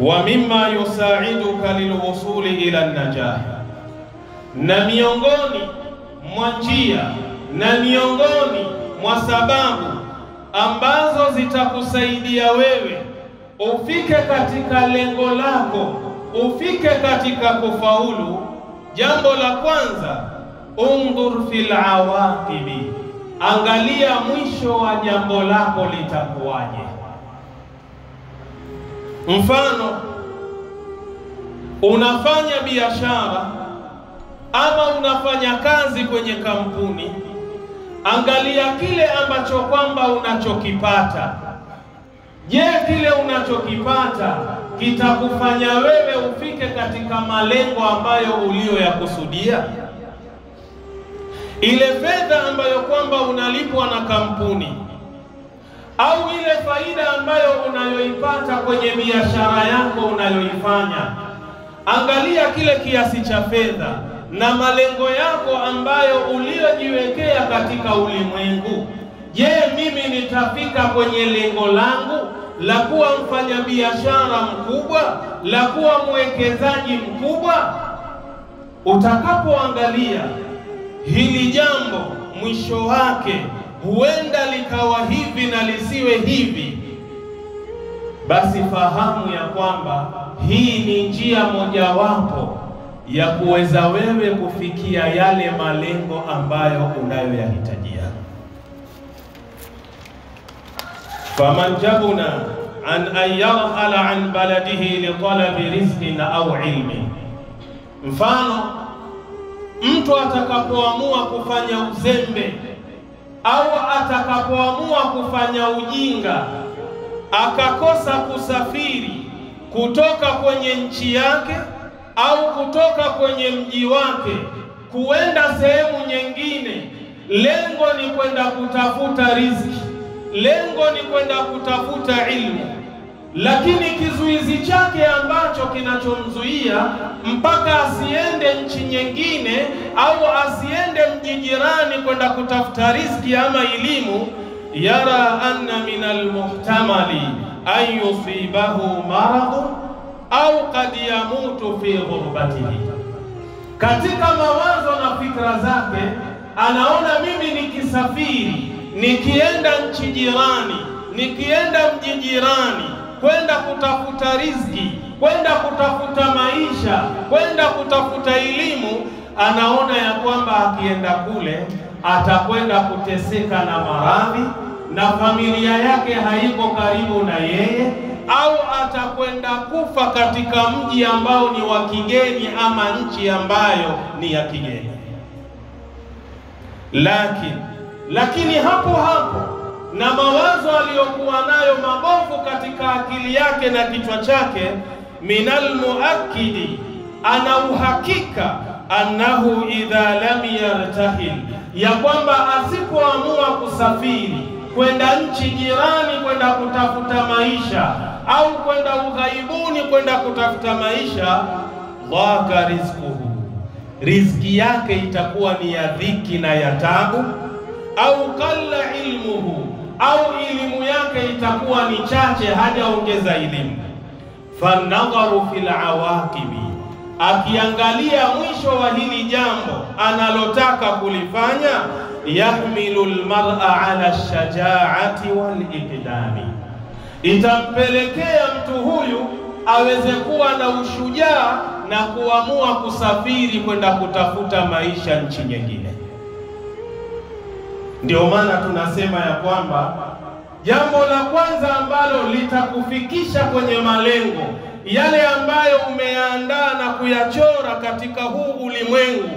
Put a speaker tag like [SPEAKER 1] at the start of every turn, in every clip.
[SPEAKER 1] wa mimma yusaiduka lilwusuli ila najah, na miongoni mwa njia na miongoni mwa sababu ambazo zitakusaidia wewe ufike katika lengo lako, ufike katika kufaulu. Jambo la kwanza, undhur fil awaqibi, angalia mwisho wa jambo lako litakuwaje. Mfano, unafanya biashara ama unafanya kazi kwenye kampuni, angalia kile ambacho kwamba unachokipata. Je, kile unachokipata kitakufanya wewe ufike katika malengo ambayo uliyoyakusudia? Ile fedha ambayo kwamba unalipwa na kampuni au ile faida ambayo unayoipata kwenye biashara yako unayoifanya, angalia kile kiasi cha fedha na malengo yako ambayo uliyojiwekea katika ulimwengu. Je, mimi nitafika kwenye lengo langu la kuwa mfanyabiashara mkubwa, la kuwa mwekezaji mkubwa? Utakapoangalia hili jambo mwisho wake huenda likawa hivi na lisiwe hivi, basi fahamu ya kwamba hii ni njia mojawapo ya kuweza wewe kufikia yale malengo ambayo unayoyahitajia. faman jabuna an yarhala an baladihi li talabi rizqin au ilmi. Mfano, mtu atakapoamua kufanya uzembe au atakapoamua kufanya ujinga, akakosa kusafiri kutoka kwenye nchi yake au kutoka kwenye mji wake kuenda sehemu nyingine, lengo ni kwenda kutafuta riziki, lengo ni kwenda kutafuta ilmu, lakini kizuizi chake ambacho kinachomzuia mpaka asiende nchi nyingine au asiende mji jirani kwenda kutafuta riziki ama elimu, yara anna min almuhtamali an yusibahu maradun au qad yamutu fi ghurbatihi. Katika mawazo na fikra zake anaona, mimi nikisafiri, nikienda nchi jirani, nikienda mji jirani kwenda kutafuta riziki, kwenda kutafuta maisha, kwenda kutafuta elimu, anaona ya kwamba akienda kule atakwenda kuteseka na maradhi na familia yake haiko karibu na yeye, au atakwenda kufa katika mji ambao ni wa kigeni ama nchi ambayo ni ya kigeni. Lakini hapo na mawazo aliyokuwa nayo mabovu katika akili yake na kichwa chake, minal muakkidi, ana uhakika annahu idha lam yartahil, ya kwamba asipoamua kusafiri kwenda nchi jirani kwenda kutafuta maisha au kwenda ughaibuni kwenda kutafuta maisha, dhaka rizquhu, riziki yake itakuwa ni ya dhiki na ya tabu, au qalla ilmuhu, au elimu yake itakuwa ni chache hajaongeza elimu. Fanadharu fil awaqibi, akiangalia mwisho wa hili jambo analotaka kulifanya, yahmilu almar'a ala shajaati wal iqdami, itampelekea mtu huyu aweze kuwa na ushujaa na kuamua kusafiri kwenda kutafuta maisha nchi nyingine. Ndio maana tunasema ya kwamba jambo la kwanza ambalo litakufikisha kwenye malengo yale ambayo umeandaa na kuyachora katika huu ulimwengu,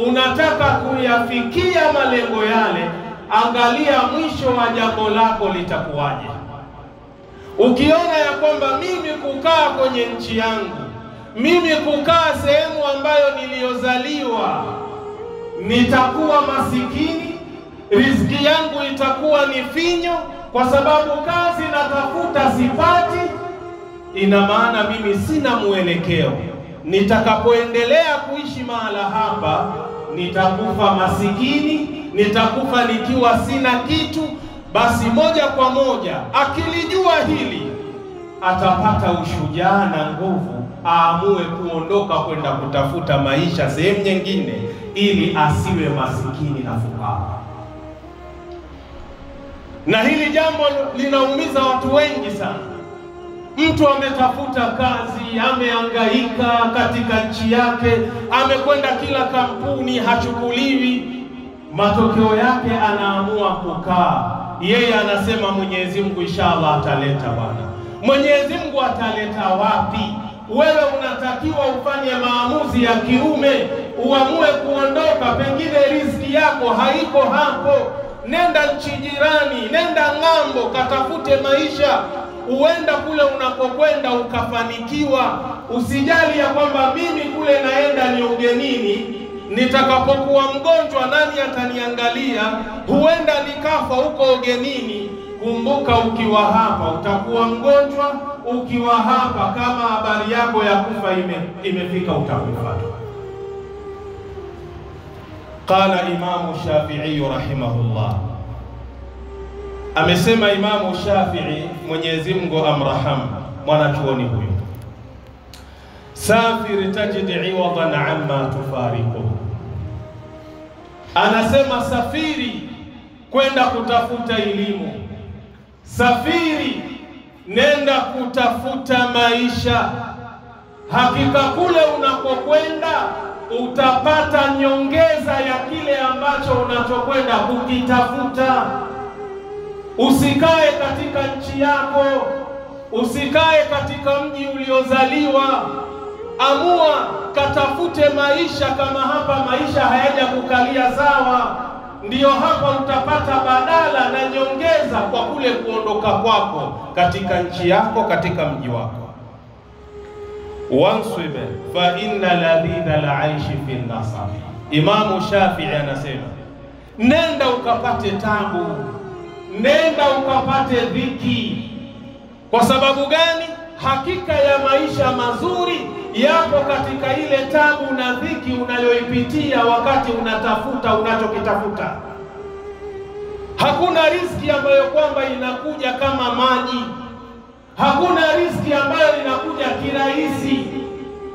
[SPEAKER 1] unataka kuyafikia malengo yale, angalia mwisho wa jambo lako litakuwaje. Ukiona ya kwamba mimi kukaa kwenye nchi yangu, mimi kukaa sehemu ambayo niliyozaliwa, nitakuwa masikini, riziki yangu itakuwa ni finyo kwa sababu kazi natafuta sipati, ina maana mimi sina mwelekeo. Nitakapoendelea kuishi mahala hapa, nitakufa masikini, nitakufa nikiwa sina kitu. Basi moja kwa moja akilijua hili, atapata ushujaa na nguvu aamue kuondoka kwenda kutafuta maisha sehemu nyingine, ili asiwe masikini na fukara. Na hili jambo linaumiza watu wengi sana. Mtu ametafuta kazi, amehangaika katika nchi yake, amekwenda kila kampuni, hachukuliwi. Matokeo yake anaamua kukaa. Yeye anasema Mwenyezi Mungu inshallah ataleta bwana. Mwenyezi Mungu ataleta wapi? Wewe unatakiwa ufanye maamuzi ya kiume, uamue kuondoka. Pengine riziki yako haiko hapo. Nenda nchi jirani, nenda ng'ambo, katafute maisha. Uenda kule unakokwenda ukafanikiwa. Usijali ya kwamba mimi kule naenda ni ugenini, nitakapokuwa mgonjwa nani ataniangalia? Huenda nikafa huko ugenini. Kumbuka, ukiwa hapa utakuwa mgonjwa, ukiwa hapa kama habari yako ya kufa imefika utakufa. Qala Imamu Shafi'i rahimahullah, amesema Imamu Shafi'i, Mwenyezi Mungu amrahamu, mwanachuoni huyu, safir tajid iwadan amma tufariqu. Anasema safiri kwenda kutafuta elimu, safiri nenda kutafuta maisha. Hakika kule unakokwenda utapata nyongeza ya kile ambacho unachokwenda kukitafuta. Usikae katika nchi yako, usikae katika mji uliozaliwa. Amua katafute maisha. Kama hapa maisha hayaja kukalia sawa, ndiyo hapa utapata badala na nyongeza kwa kule kuondoka kwako katika nchi yako, katika mji wako. Wansib fa inna ladhidha al-aishi fi an-nasab. Imamu Shafi'i anasema nenda ukapate tabu, nenda ukapate dhiki. Kwa sababu gani? Hakika ya maisha mazuri yapo katika ile tabu na dhiki unayoipitia wakati unatafuta unachokitafuta. Hakuna riziki ambayo kwamba inakuja kama maji. Hakuna riziki ambayo inakuja kirahisi.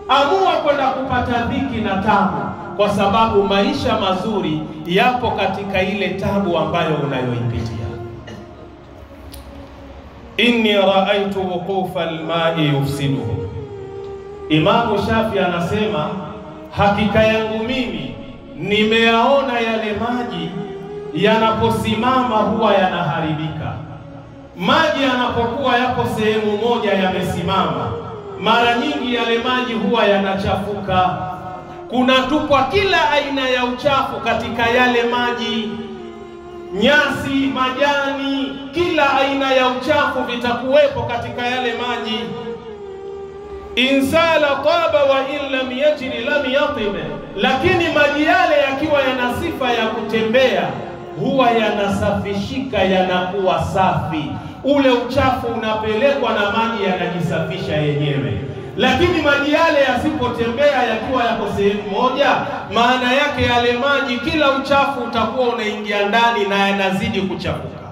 [SPEAKER 1] Amua kwenda kupata dhiki na tabu, kwa sababu maisha mazuri yapo katika ile tabu ambayo unayoipitia. Inni raaitu wuqufa al-ma'i yufsiduhu. Imamu Shafi anasema hakika yangu mimi nimeyaona yale maji yanaposimama huwa yanaharibika. Maji yanapokuwa yapo sehemu moja yamesimama, mara nyingi yale maji huwa yanachafuka. Kunatupwa kila aina ya uchafu katika yale maji. Nyasi, majani, kila aina ya uchafu vitakuwepo katika yale maji. Insala taba wa in lam yajri lam yatib. Lakini maji yale yakiwa yana sifa ya kutembea huwa yanasafishika, yanakuwa safi. Ule uchafu unapelekwa na maji yanajisafisha yenyewe. Lakini maji yale yasipotembea yakiwa yako sehemu moja, maana yake yale maji kila uchafu utakuwa unaingia ndani na yanazidi kuchafuka.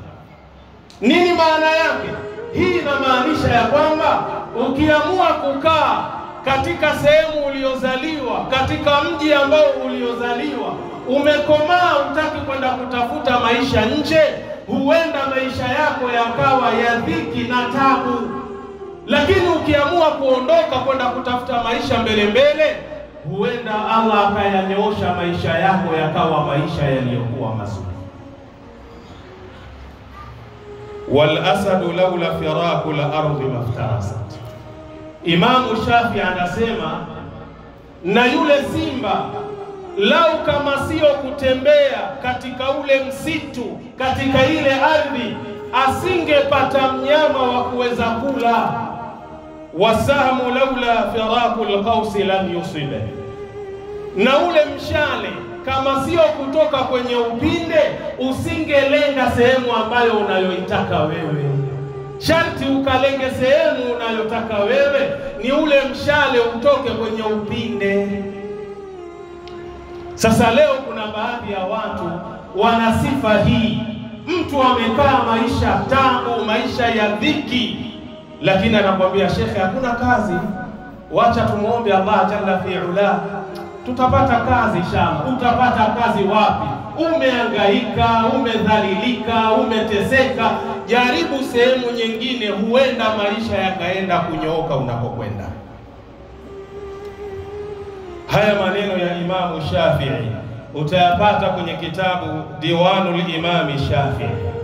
[SPEAKER 1] Nini maana yake? Hii inamaanisha ya kwamba ukiamua kukaa katika sehemu uliozaliwa, katika mji ambao uliozaliwa, umekomaa utaki kwenda kutafuta maisha nje, huenda maisha yako yakawa ya dhiki na tabu. Lakini ukiamua kuondoka kwenda kutafuta maisha mbele, huenda Allah akayanyoosha maisha yako yakawa maisha yaliyokuwa mazuri. Wal asadu laula firaku la ardi maftarasat. Imamu Shafi anasema na yule simba lau kama sio kutembea katika ule msitu, katika ile ardhi, asingepata mnyama wa kuweza kula. Wasamu laula firaku alqausi lam yusibe. Na ule mshale kama sio kutoka kwenye upinde usingelenga sehemu ambayo unayoitaka wewe. Sharti ukalenge sehemu unayotaka wewe, ni ule mshale utoke kwenye upinde. Sasa leo kuna baadhi ya watu wana sifa hii. Mtu amekaa maisha tabu, maisha ya dhiki, lakini anakuambia shekhe, hakuna kazi, wacha tumuombe Allah jalla fi'ala, tutapata kazi inshallah. Utapata kazi wapi? Umehangaika, umedhalilika, umeteseka. Jaribu sehemu nyingine, huenda maisha yakaenda kunyooka unapokwenda. Haya maneno ya Imamu Shafi'i utayapata kwenye kitabu Diwanul Imami Shafi'i.